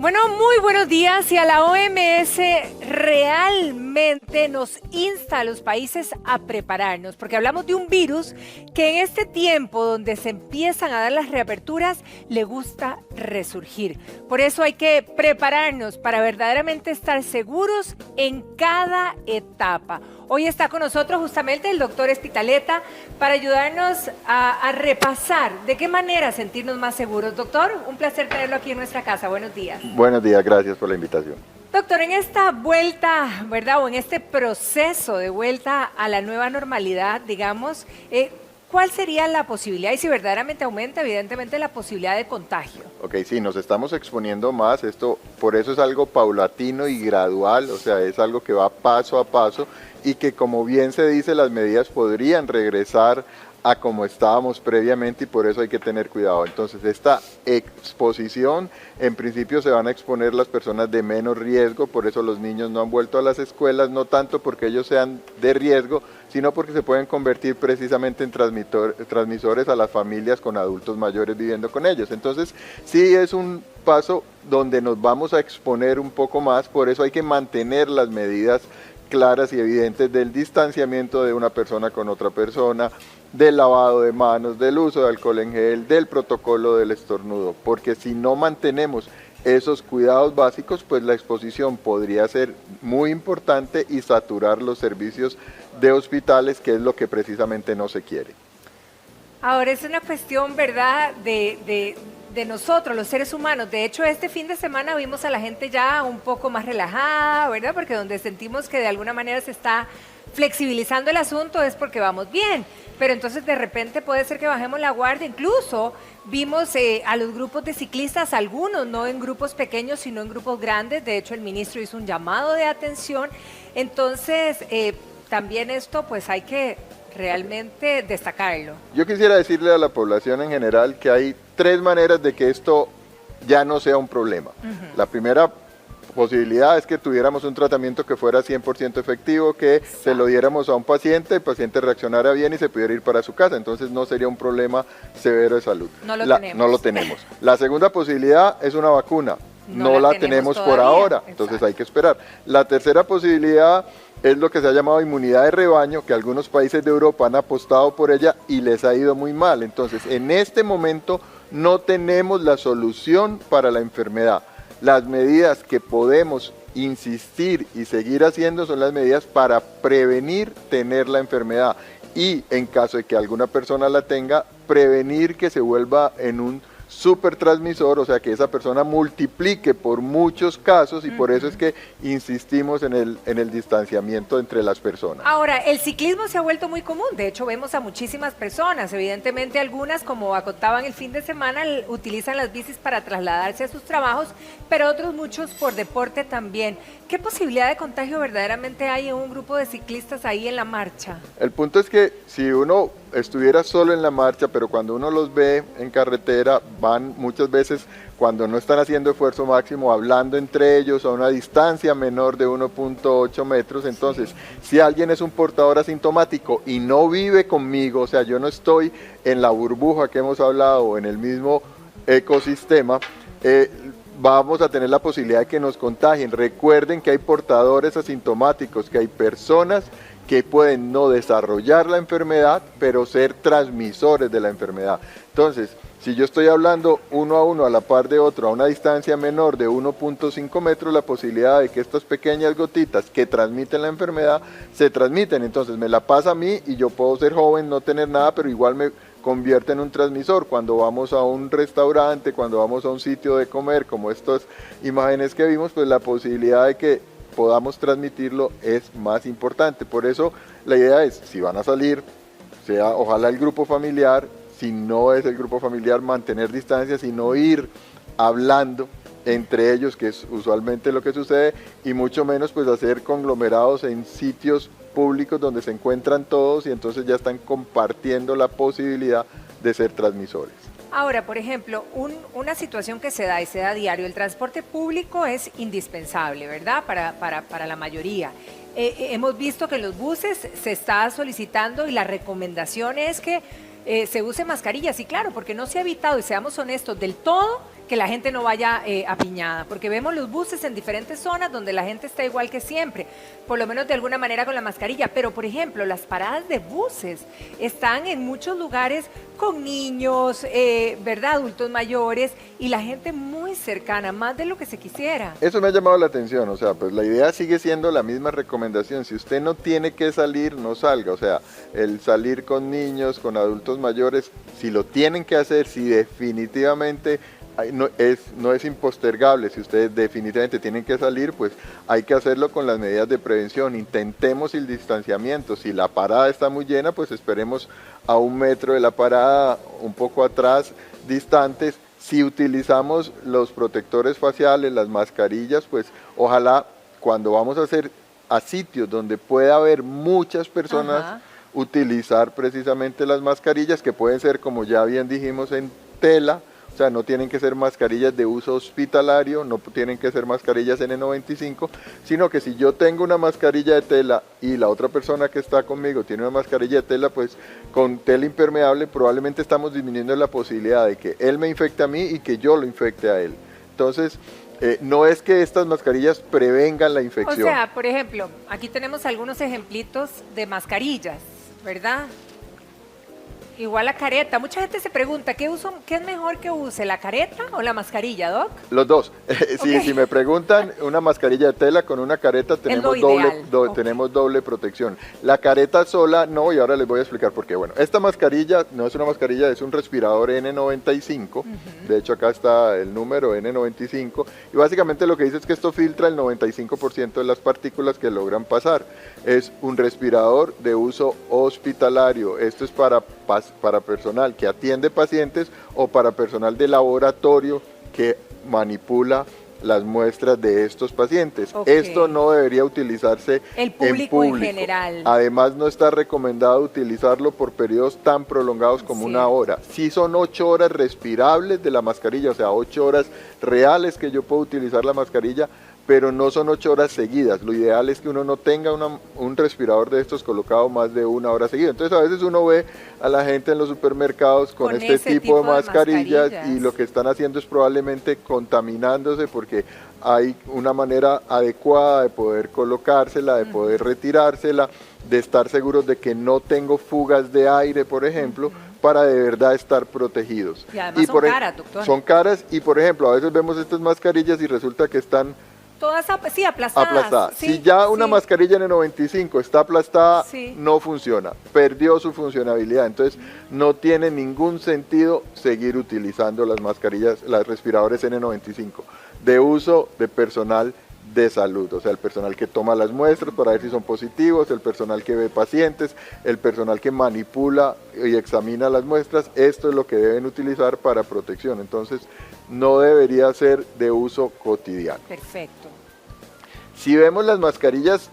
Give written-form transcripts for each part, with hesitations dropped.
Bueno, muy buenos días. Y a la OMS realmente nos insta a los países a prepararnos, porque hablamos de un virus que en este tiempo donde se empiezan a dar las reaperturas, le gusta resurgir. Por eso hay que prepararnos para verdaderamente estar seguros en cada etapa. Hoy está con nosotros justamente el doctor Espitaleta para ayudarnos a repasar de qué manera sentirnos más seguros. Doctor, un placer tenerlo aquí en nuestra casa. Buenos días. Buenos días, gracias por la invitación. Doctor, en esta vuelta, ¿verdad? O en este proceso de vuelta a la nueva normalidad, digamos, ¿cuál sería la posibilidad? Y si verdaderamente aumenta, evidentemente, la posibilidad de contagio. Ok, sí, nos estamos exponiendo más, esto, por eso es algo paulatino y gradual, o sea, es algo que va paso a paso y que, como bien se dice, las medidas podrían regresar a como estábamos previamente y por eso hay que tener cuidado. Entonces, esta exposición, en principio se van a exponer las personas de menos riesgo, por eso los niños no han vuelto a las escuelas, no tanto porque ellos sean de riesgo, sino porque se pueden convertir precisamente en transmisores a las familias con adultos mayores viviendo con ellos. Entonces, sí es un paso donde nos vamos a exponer un poco más, por eso hay que mantener las medidas claras y evidentes del distanciamiento de una persona con otra persona, del lavado de manos, del uso de alcohol en gel, del protocolo del estornudo, porque si no mantenemos esos cuidados básicos, pues la exposición podría ser muy importante y saturar los servicios de hospitales, que es lo que precisamente no se quiere. Ahora es una cuestión, ¿verdad?, de nosotros, los seres humanos. De hecho, este fin de semana vimos a la gente ya un poco más relajada, ¿verdad? Porque donde sentimos que de alguna manera se está flexibilizando el asunto es porque vamos bien. Pero entonces de repente puede ser que bajemos la guardia. Incluso vimos a los grupos de ciclistas, algunos no en grupos pequeños, sino en grupos grandes. De hecho, el ministro hizo un llamado de atención. Entonces, también esto pues hay que realmente destacarlo. Yo quisiera decirle a la población en general que hay tres maneras de que esto ya no sea un problema. La primera posibilidad es que tuviéramos un tratamiento que fuera 100% efectivo, que se lo diéramos a un paciente, el paciente reaccionara bien y se pudiera ir para su casa, entonces no sería un problema severo de salud. No lo tenemos. La segunda posibilidad es una vacuna. No la tenemos por ahora, entonces hay que esperar. La tercera posibilidad es lo que se ha llamado inmunidad de rebaño, que algunos países de Europa han apostado por ella y les ha ido muy mal. Entonces, en este momento no tenemos la solución para la enfermedad. Las medidas que podemos insistir y seguir haciendo son las medidas para prevenir tener la enfermedad y, en caso de que alguna persona la tenga, prevenir que se vuelva en un supertransmisor, o sea, que esa persona multiplique por muchos casos y por eso es que insistimos en el distanciamiento entre las personas. Ahora, el ciclismo se ha vuelto muy común, de hecho vemos a muchísimas personas, evidentemente algunas, como acotaban el fin de semana, utilizan las bicis para trasladarse a sus trabajos, pero otros muchos por deporte también. ¿Qué posibilidad de contagio verdaderamente hay en un grupo de ciclistas ahí en la marcha? El punto es que si uno estuviera solo en la marcha, pero cuando uno los ve en carretera, van muchas veces, cuando no están haciendo esfuerzo máximo, hablando entre ellos a una distancia menor de 1.8 metros, entonces, si alguien es un portador asintomático y no vive conmigo, o sea, yo no estoy en la burbuja que hemos hablado, o en el mismo ecosistema, vamos a tener la posibilidad de que nos contagien. Recuerden que hay portadores asintomáticos, que hay personas que pueden no desarrollar la enfermedad, pero ser transmisores de la enfermedad. Entonces, si yo estoy hablando uno a uno a la par de otro, a una distancia menor de 1.5 metros, la posibilidad de que estas pequeñas gotitas que transmiten la enfermedad, se transmiten. Entonces, me la pasa a mí y yo puedo ser joven, no tener nada, pero igual me convierte en un transmisor. Cuando vamos a un restaurante, cuando vamos a un sitio de comer, como estas imágenes que vimos, pues la posibilidad de que podamos transmitirlo es más importante. Por eso la idea es, si van a salir, sea ojalá el grupo familiar, si no es el grupo familiar, mantener distancias y no ir hablando entre ellos, que es usualmente lo que sucede, y mucho menos pues hacer conglomerados en sitios públicos donde se encuentran todos y entonces ya están compartiendo la posibilidad de ser transmisores. Ahora, por ejemplo, una situación que se da y se da a diario, el transporte público es indispensable, ¿verdad? Para la mayoría. Hemos visto que en los buses se está solicitando y la recomendación es que se use mascarillas, y claro, porque no se ha evitado, y seamos honestos, del todo que la gente no vaya apiñada, porque vemos los buses en diferentes zonas donde la gente está igual que siempre, por lo menos de alguna manera con la mascarilla, pero por ejemplo las paradas de buses están en muchos lugares con niños, ¿verdad? Adultos mayores y la gente muy cercana, más de lo que se quisiera. Eso me ha llamado la atención, o sea, pues la idea sigue siendo la misma recomendación, si usted no tiene que salir, no salga, o sea, el salir con niños, con adultos mayores, si lo tienen que hacer, si definitivamente no es impostergable, si ustedes definitivamente tienen que salir, pues hay que hacerlo con las medidas de prevención, intentemos el distanciamiento, si la parada está muy llena, pues esperemos a 1 metro de la parada, un poco atrás, distantes. Si utilizamos los protectores faciales, las mascarillas, pues ojalá cuando vamos a hacer a sitios donde pueda haber muchas personas, Ajá. utilizar precisamente las mascarillas que pueden ser, como ya bien dijimos, en tela, o sea, no tienen que ser mascarillas de uso hospitalario, no tienen que ser mascarillas N95, sino que si yo tengo una mascarilla de tela y la otra persona que está conmigo tiene una mascarilla de tela, pues con tela impermeable probablemente estamos disminuyendo la posibilidad de que él me infecte a mí y que yo lo infecte a él. Entonces, no es que estas mascarillas prevengan la infección. O sea, por ejemplo, aquí tenemos algunos ejemplitos de mascarillas, ¿verdad? Igual la careta. Mucha gente se pregunta, ¿qué es mejor que use, la careta o la mascarilla, Doc? Los dos. Okay. Si me preguntan, una mascarilla de tela con una careta tenemos tenemos doble protección. La careta sola no, y ahora les voy a explicar por qué. Bueno, esta mascarilla no es una mascarilla, es un respirador N95. De hecho, acá está el número N95. Y básicamente lo que dice es que esto filtra el 95% de las partículas que logran pasar. Es un respirador de uso hospitalario. Esto es para personal que atiende pacientes o para personal de laboratorio que manipula las muestras de estos pacientes. Okay. Esto no debería utilizarse en público en general. Además, no está recomendado utilizarlo por periodos tan prolongados como Sí. 1 hora. Sí son 8 horas respirables de la mascarilla, o sea, 8 horas reales que yo puedo utilizar la mascarilla, pero no son 8 horas seguidas. Lo ideal es que uno no tenga un respirador de estos colocado más de 1 hora seguida. Entonces a veces uno ve a la gente en los supermercados con este tipo de mascarillas y lo que están haciendo es probablemente contaminándose porque hay una manera adecuada de poder colocársela, de poder retirársela, de estar seguros de que no tengo fugas de aire, por ejemplo, para de verdad estar protegidos. Y además son caras, doctor. Son caras y, por ejemplo, a veces vemos estas mascarillas y resulta que están todas aplastadas. Sí, si ya una mascarilla N95 está aplastada, sí, no funciona, perdió su funcionalidad, entonces no tiene ningún sentido seguir utilizando las mascarillas, las respiradores N95 de uso de personal de salud, o sea, el personal que toma las muestras para ver si son positivos, el personal que ve pacientes, el personal que manipula y examina las muestras. Esto es lo que deben utilizar para protección, entonces no debería ser de uso cotidiano. Perfecto. Si vemos las mascarillas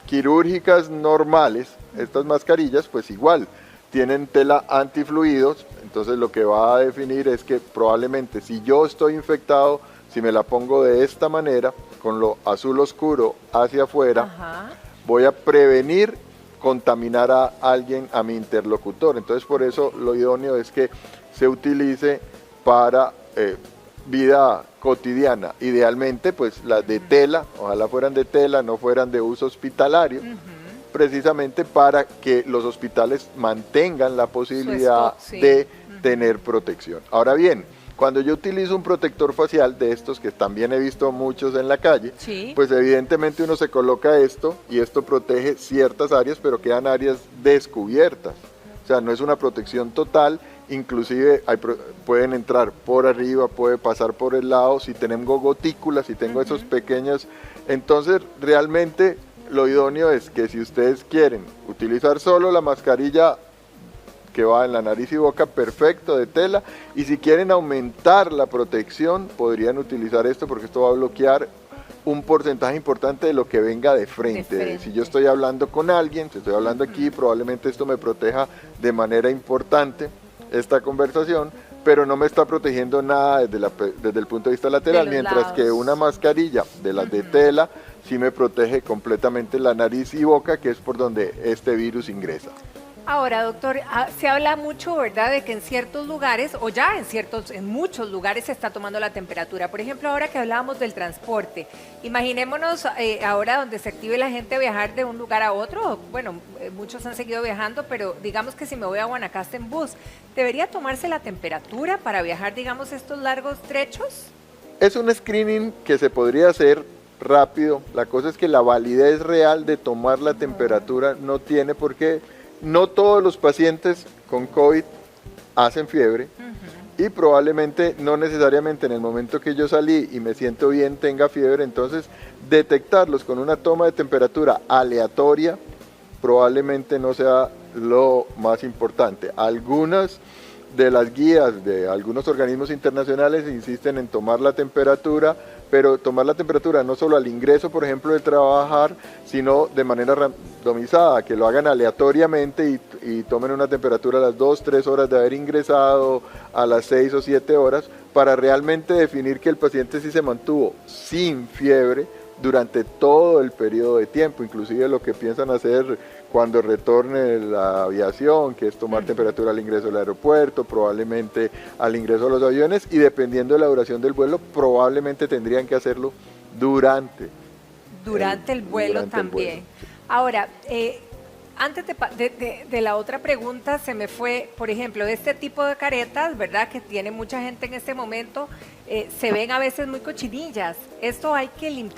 quirúrgicas normales, estas mascarillas pues igual tienen tela antifluidos, entonces lo que va a definir es que probablemente si yo estoy infectado, si me la pongo de esta manera, con lo azul oscuro hacia afuera, Ajá, voy a prevenir contaminar a alguien, a mi interlocutor. Entonces por eso lo idóneo es que se utilice para vida cotidiana. Idealmente pues las de tela, ojalá fueran de tela, no fueran de uso hospitalario, precisamente para que los hospitales mantengan la posibilidad de tener protección. Ahora bien, cuando yo utilizo un protector facial de estos, que también he visto muchos en la calle, pues evidentemente uno se coloca esto y esto protege ciertas áreas, pero quedan áreas descubiertas. O sea, no es una protección total, inclusive pueden entrar por arriba, puede pasar por el lado, si tengo gotículas, si tengo esos pequeños. Entonces, realmente lo idóneo es que si ustedes quieren utilizar solo la mascarilla que va en la nariz y boca, perfecto, de tela, y si quieren aumentar la protección, podrían utilizar esto porque esto va a bloquear un porcentaje importante de lo que venga de frente. Si yo estoy hablando con alguien, si estoy hablando aquí, probablemente esto me proteja de manera importante esta conversación, pero no me está protegiendo nada desde el punto de vista lateral, mientras que una mascarilla de las de tela sí me protege completamente la nariz y boca, que es por donde este virus ingresa. Ahora, doctor, se habla mucho, ¿verdad?, de que en ciertos lugares, o ya en muchos lugares se está tomando la temperatura. Por ejemplo, ahora que hablábamos del transporte, imaginémonos ahora donde se active la gente a viajar de un lugar a otro. Bueno, muchos han seguido viajando, pero digamos que si me voy a Guanacaste en bus, ¿debería tomarse la temperatura para viajar, digamos, estos largos trechos? Es un screening que se podría hacer rápido. La cosa es que la validez real de tomar la temperatura no tiene por qué. No todos los pacientes con COVID hacen fiebre y probablemente no necesariamente en el momento que yo salí y me siento bien tenga fiebre, entonces detectarlos con una toma de temperatura aleatoria probablemente no sea lo más importante. Algunas de las guías de algunos organismos internacionales insisten en tomar la temperatura, pero tomar la temperatura no solo al ingreso, por ejemplo, de trabajar, sino de manera randomizada, que lo hagan aleatoriamente y tomen una temperatura a las 2, 3 horas de haber ingresado, a las 6 o 7 horas, para realmente definir que el paciente sí se mantuvo sin fiebre durante todo el periodo de tiempo, inclusive lo que piensan hacer cuando retorne la aviación, que es tomar temperatura al ingreso del aeropuerto, probablemente al ingreso de los aviones, y dependiendo de la duración del vuelo, probablemente tendrían que hacerlo durante el vuelo también. Ahora, antes de la otra pregunta se me fue, por ejemplo, de este tipo de caretas, ¿verdad?, que tiene mucha gente en este momento, se ven a veces muy cochinillas. Esto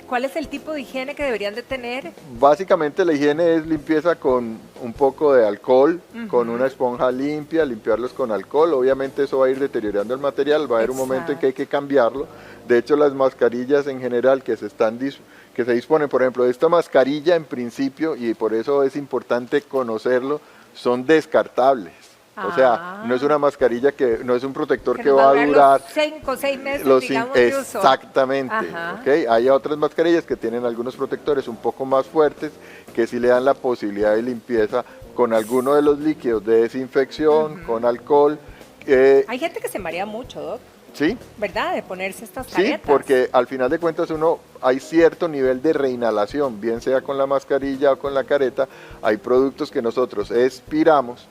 ¿cuál es el tipo de higiene que deberían de tener? Básicamente la higiene es limpieza con un poco de alcohol, con una esponja limpia, limpiarlos con alcohol. Obviamente eso va a ir deteriorando el material, va a haber un momento en que hay que cambiarlo. De hecho, las mascarillas en general que se disponen, por ejemplo, de esta mascarilla en principio, y por eso es importante conocerlo, son descartables. O sea, no es una mascarilla no es un protector que va a durar 5 o 6 meses, digamos, de uso. Exactamente. ¿Okay? Hay otras mascarillas que tienen algunos protectores un poco más fuertes que sí le dan la posibilidad de limpieza con alguno de los líquidos de desinfección, con alcohol. Hay gente que se marea mucho, Doc. Sí. ¿Verdad? De ponerse estas caretas. Sí, porque al final de cuentas hay cierto nivel de reinhalación, bien sea con la mascarilla o con la careta. Hay productos que nosotros expiramos,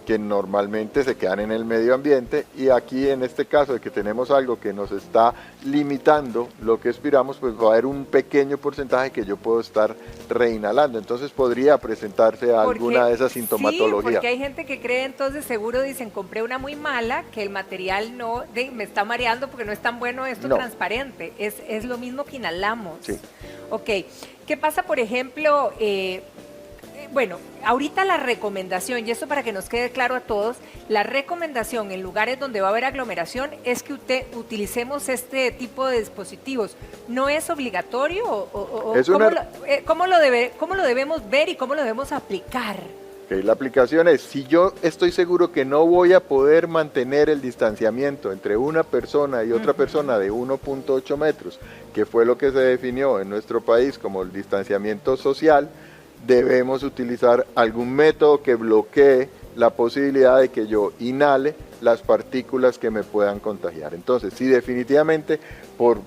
que normalmente se quedan en el medio ambiente, y aquí en este caso de que tenemos algo que nos está limitando lo que expiramos, pues va a haber un pequeño porcentaje que yo puedo estar reinhalando, entonces podría presentarse alguna de esas sintomatologías. Sí, porque hay gente que cree, entonces seguro dicen, compré una muy mala, que el material me está mareando porque no es tan bueno esto transparente, es lo mismo que inhalamos. Sí. Ok, ¿qué pasa, por ejemplo, bueno, ahorita la recomendación, y esto para que nos quede claro a todos, la recomendación en lugares donde va a haber aglomeración es que utilicemos este tipo de dispositivos. ¿No es obligatorio? ¿Cómo lo debemos ver y cómo lo debemos aplicar? Okay, la aplicación es, si yo estoy seguro que no voy a poder mantener el distanciamiento entre una persona y otra persona de 1.8 metros, que fue lo que se definió en nuestro país como el distanciamiento social, debemos utilizar algún método que bloquee la posibilidad de que yo inhale las partículas que me puedan contagiar. Entonces, si definitivamente por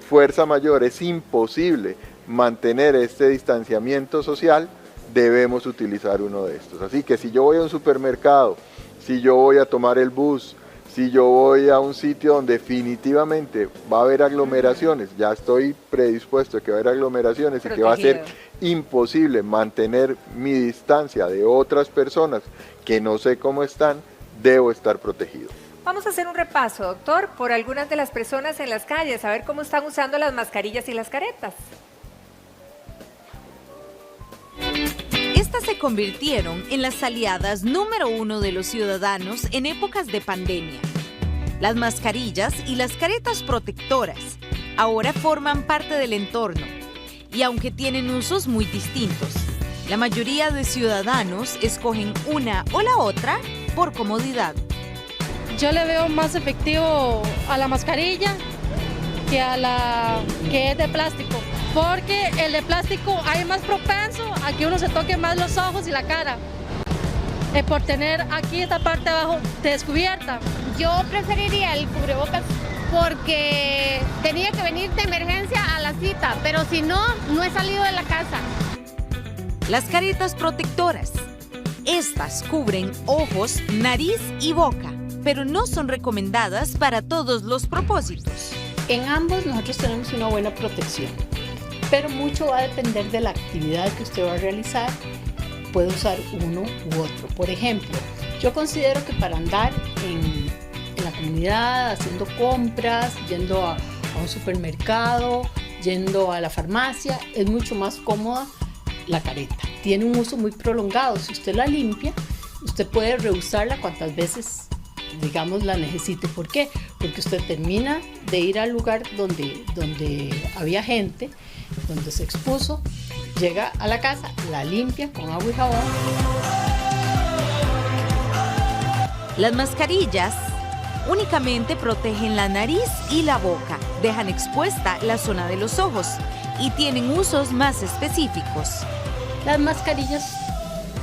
fuerza mayor es imposible mantener este distanciamiento social, debemos utilizar uno de estos. Así que si yo voy a un supermercado, si yo voy a tomar el bus, si yo voy a un sitio donde definitivamente va a haber aglomeraciones, ya estoy predispuesto a que va a haber aglomeraciones y que va a ser imposible mantener mi distancia de otras personas que no sé cómo están, debo estar protegido. Vamos a hacer un repaso, doctor, por algunas de las personas en las calles, a ver cómo están usando las mascarillas y las caretas. Estas se convirtieron en las aliadas número 1 de los ciudadanos en épocas de pandemia. Las mascarillas y las caretas protectoras ahora forman parte del entorno y aunque tienen usos muy distintos, la mayoría de ciudadanos escogen una o la otra por comodidad. Yo le veo más efectivo a la mascarilla que a la que es de plástico, porque el de plástico hay más propenso a que uno se toque más los ojos y la cara, por tener aquí esta parte de abajo descubierta. Yo preferiría el cubrebocas porque tenía que venir de emergencia a la cita, pero si no, no he salido de la casa. Las caretas protectoras. Estas cubren ojos, nariz y boca, pero no son recomendadas para todos los propósitos. En ambos nosotros tenemos una buena protección, pero mucho va a depender de la actividad que usted va a realizar. Puede usar uno u otro. Por ejemplo, yo considero que para andar en la comunidad, haciendo compras, yendo a un supermercado, yendo a la farmacia, es mucho más cómoda la careta. Tiene un uso muy prolongado. Si usted la limpia, usted puede reusarla cuantas veces, digamos, la necesite. ¿Por qué? Porque usted termina de ir al lugar donde había gente, donde se expuso, llega a la casa, la limpia con agua y jabón. Las mascarillas únicamente protegen la nariz y la boca, dejan expuesta la zona de los ojos y tienen usos más específicos. Las mascarillas,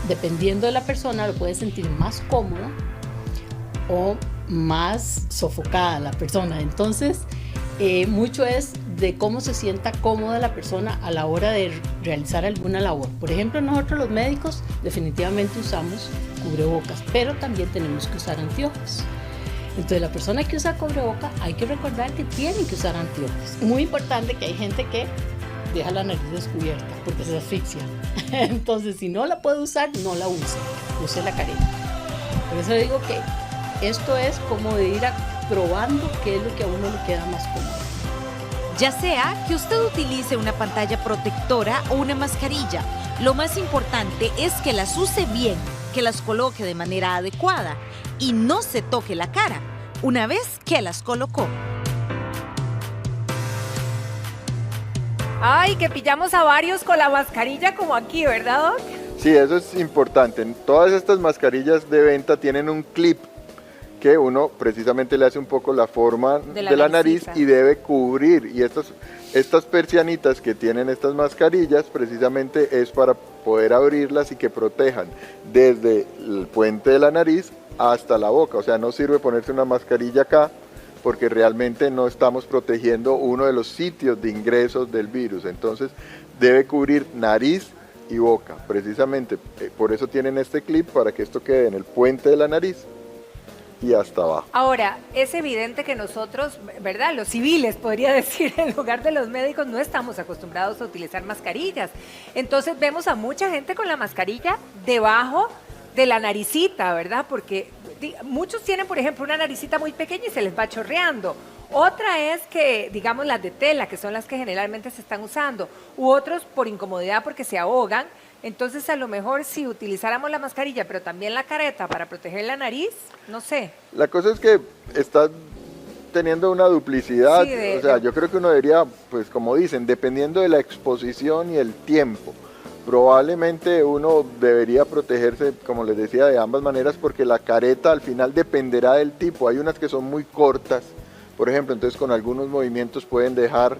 dependiendo de la persona, lo puede sentir más cómoda o más sofocada la persona. Entonces, mucho es de cómo se sienta cómoda la persona a la hora de realizar alguna labor. Por ejemplo, nosotros los médicos definitivamente usamos cubrebocas, pero también tenemos que usar anteojos. Entonces, la persona que usa cubreboca hay que recordar que tiene que usar anteojos. Muy importante que hay gente que deja la nariz descubierta porque se asfixia. Entonces, si no la puede usar, no la use la careta. Por eso digo que esto es como de ir probando qué es lo que a uno le queda más cómodo. Ya sea que usted utilice una pantalla protectora o una mascarilla, lo más importante es que las use bien, que las coloque de manera adecuada y no se toque la cara una vez que las colocó. Ay, que pillamos a varios con la mascarilla como aquí, ¿verdad, Doc? Sí, eso es importante. Todas estas mascarillas de venta tienen un clip que uno precisamente le hace un poco la forma de la nariz y debe cubrir. Y estas persianitas que tienen estas mascarillas precisamente es para poder abrirlas y que protejan desde el puente de la nariz hasta la boca. O sea, no sirve ponerse una mascarilla acá porque realmente no estamos protegiendo uno de los sitios de ingresos del virus. Entonces debe cubrir nariz y boca, precisamente. Por eso tienen este clip, para que esto quede en el puente de la nariz y hasta abajo. Ahora, es evidente que nosotros, ¿verdad? Los civiles, podría decir, en lugar de los médicos, no estamos acostumbrados a utilizar mascarillas. Entonces vemos a mucha gente con la mascarilla debajo de la naricita, ¿verdad? Porque muchos tienen, por ejemplo, una naricita muy pequeña y se les va chorreando. Otra es que, digamos, las de tela, que son las que generalmente se están usando, u otros por incomodidad porque se ahogan. Entonces, a lo mejor si utilizáramos la mascarilla, pero también la careta para proteger la nariz, no sé. La cosa es que está teniendo una duplicidad, Sí, yo creo que uno debería, pues como dicen, dependiendo de la exposición y el tiempo, probablemente uno debería protegerse, como les decía, de ambas maneras, porque la careta al final dependerá del tipo. Hay unas que son muy cortas, por ejemplo, entonces con algunos movimientos pueden dejar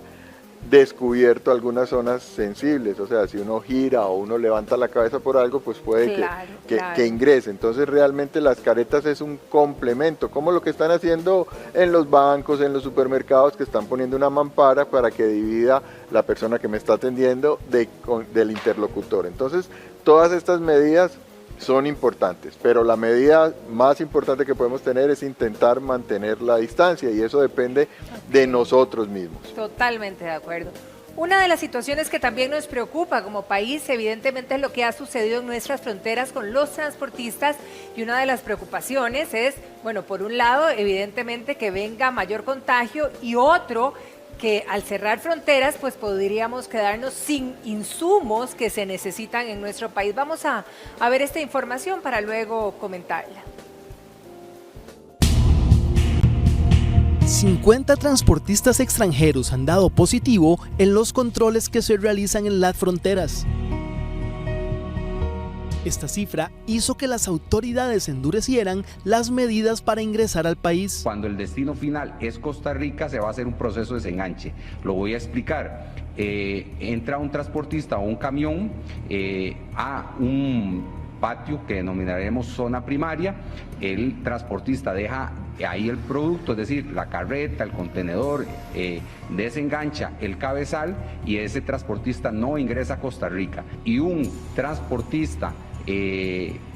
descubierto algunas zonas sensibles. O sea, si uno gira o uno levanta la cabeza por algo, pues puede que ingrese. Entonces realmente las caretas es un complemento, como lo que están haciendo en los bancos, en los supermercados, que están poniendo una mampara para que divida la persona que me está atendiendo del interlocutor. Entonces todas estas medidas son importantes, pero la medida más importante que podemos tener es intentar mantener la distancia, y eso depende de nosotros mismos. Totalmente de acuerdo. Una de las situaciones que también nos preocupa como país, evidentemente, es lo que ha sucedido en nuestras fronteras con los transportistas, y una de las preocupaciones es, bueno, por un lado, evidentemente, que venga mayor contagio, y otro, que al cerrar fronteras, pues podríamos quedarnos sin insumos que se necesitan en nuestro país. Vamos a ver esta información para luego comentarla. 50 transportistas extranjeros han dado positivo en los controles que se realizan en las fronteras. Esta cifra hizo que las autoridades endurecieran las medidas para ingresar al país. Cuando el destino final es Costa Rica, se va a hacer un proceso de desenganche. Lo voy a explicar. Entra un transportista o un camión a un patio que denominaremos zona primaria. El transportista deja ahí el producto, es decir, la carreta, el contenedor, desengancha el cabezal, y ese transportista no ingresa a Costa Rica. Y un transportista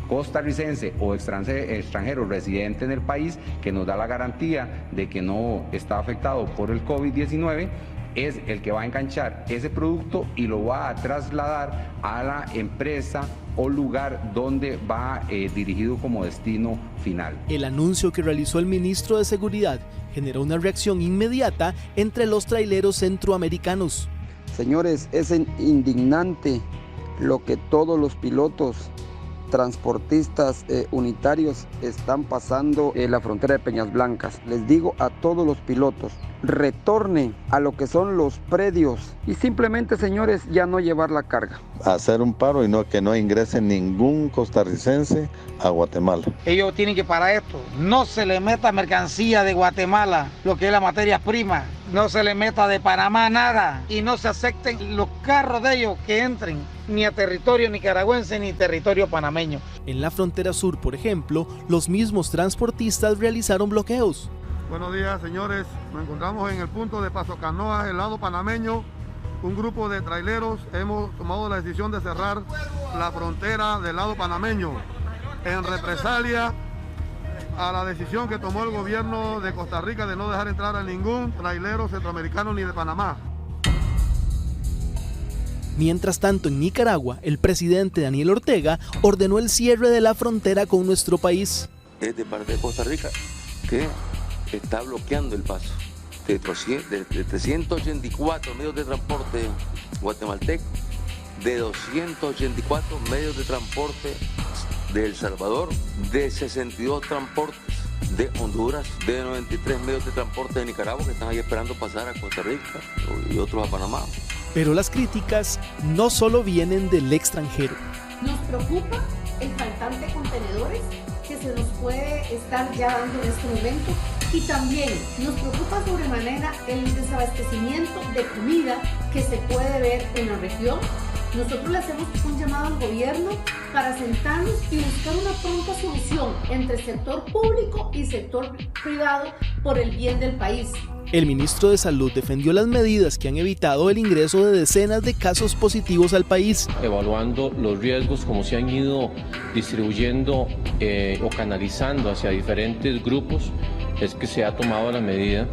costarricense o extranjero residente en el país, que nos da la garantía de que no está afectado por el COVID-19, es el que va a enganchar ese producto y lo va a trasladar a la empresa o lugar donde va dirigido como destino final. El anuncio que realizó el ministro de Seguridad generó una reacción inmediata entre los traileros centroamericanos. Señores, es indignante lo que todos los pilotos transportistas unitarios están pasando en la frontera de Peñas Blancas. Les digo a todos los pilotos, retornen a lo que son los predios y simplemente, señores, ya no llevar la carga. Hacer un paro y que no ingrese ningún costarricense a Guatemala. Ellos tienen que parar esto. No se le meta mercancía de Guatemala, lo que es la materia prima. No se le meta de Panamá nada y no se acepten los carros de ellos que entren ni a territorio nicaragüense ni territorio panameño. En la frontera sur, por ejemplo, los mismos transportistas realizaron bloqueos. Buenos días, señores. Nos encontramos en el punto de Paso Canoas, el lado panameño. Un grupo de traileros hemos tomado la decisión de cerrar la frontera del lado panameño en represalia a la decisión que tomó el gobierno de Costa Rica de no dejar entrar a ningún trailero centroamericano ni de Panamá. Mientras tanto, en Nicaragua, el presidente Daniel Ortega ordenó el cierre de la frontera con nuestro país. Es de parte de Costa Rica que está bloqueando el paso de 384 medios de transporte guatemaltecos, de 284 medios de transporte de El Salvador, de 62 transportes de Honduras, de 93 medios de transporte de Nicaragua que están ahí esperando pasar a Costa Rica y otros a Panamá. Pero las críticas no solo vienen del extranjero. Nos preocupa el faltante de contenedores que se nos puede estar ya dando en este momento y también nos preocupa sobremanera el desabastecimiento de comida que se puede ver en la región. Nosotros le hacemos un llamado al gobierno para sentarnos y buscar una pronta solución entre sector público y sector privado por el bien del país. El ministro de Salud defendió las medidas que han evitado el ingreso de decenas de casos positivos al país. Evaluando los riesgos, como se han ido distribuyendo o canalizando hacia diferentes grupos, es que se ha tomado la medida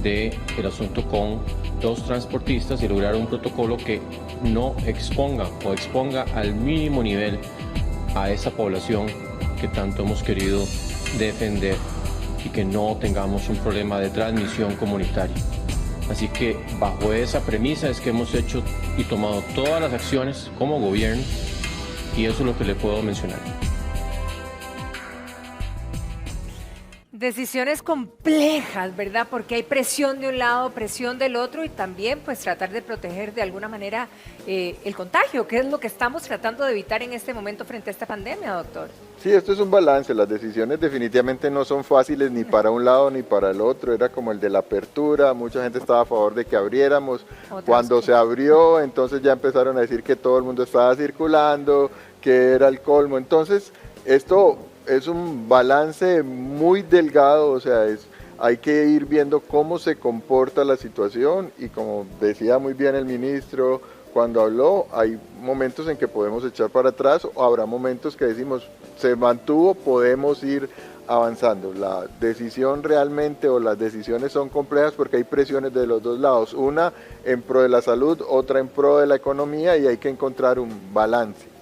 del asunto con los transportistas y lograr un protocolo que no exponga o exponga al mínimo nivel a esa población que tanto hemos querido defender y que no tengamos un problema de transmisión comunitaria. Así que bajo esa premisa es que hemos hecho y tomado todas las acciones como gobierno y eso es lo que le puedo mencionar. Decisiones complejas, ¿verdad? Porque hay presión de un lado, presión del otro y también pues tratar de proteger de alguna manera el contagio, que es lo que estamos tratando de evitar en este momento frente a esta pandemia, doctor. Sí, esto es un balance, las decisiones definitivamente no son fáciles ni para un lado ni para el otro, era como el de la apertura, mucha gente estaba a favor de que abriéramos, cuando se abrió entonces ya empezaron a decir que todo el mundo estaba circulando, que era el colmo, entonces esto es un balance muy delgado, o sea, hay que ir viendo cómo se comporta la situación y como decía muy bien el ministro cuando habló, hay momentos en que podemos echar para atrás o habrá momentos que decimos, se mantuvo, podemos ir avanzando. La decisión realmente o las decisiones son complejas porque hay presiones de los dos lados, una en pro de la salud, otra en pro de la economía y hay que encontrar un balance.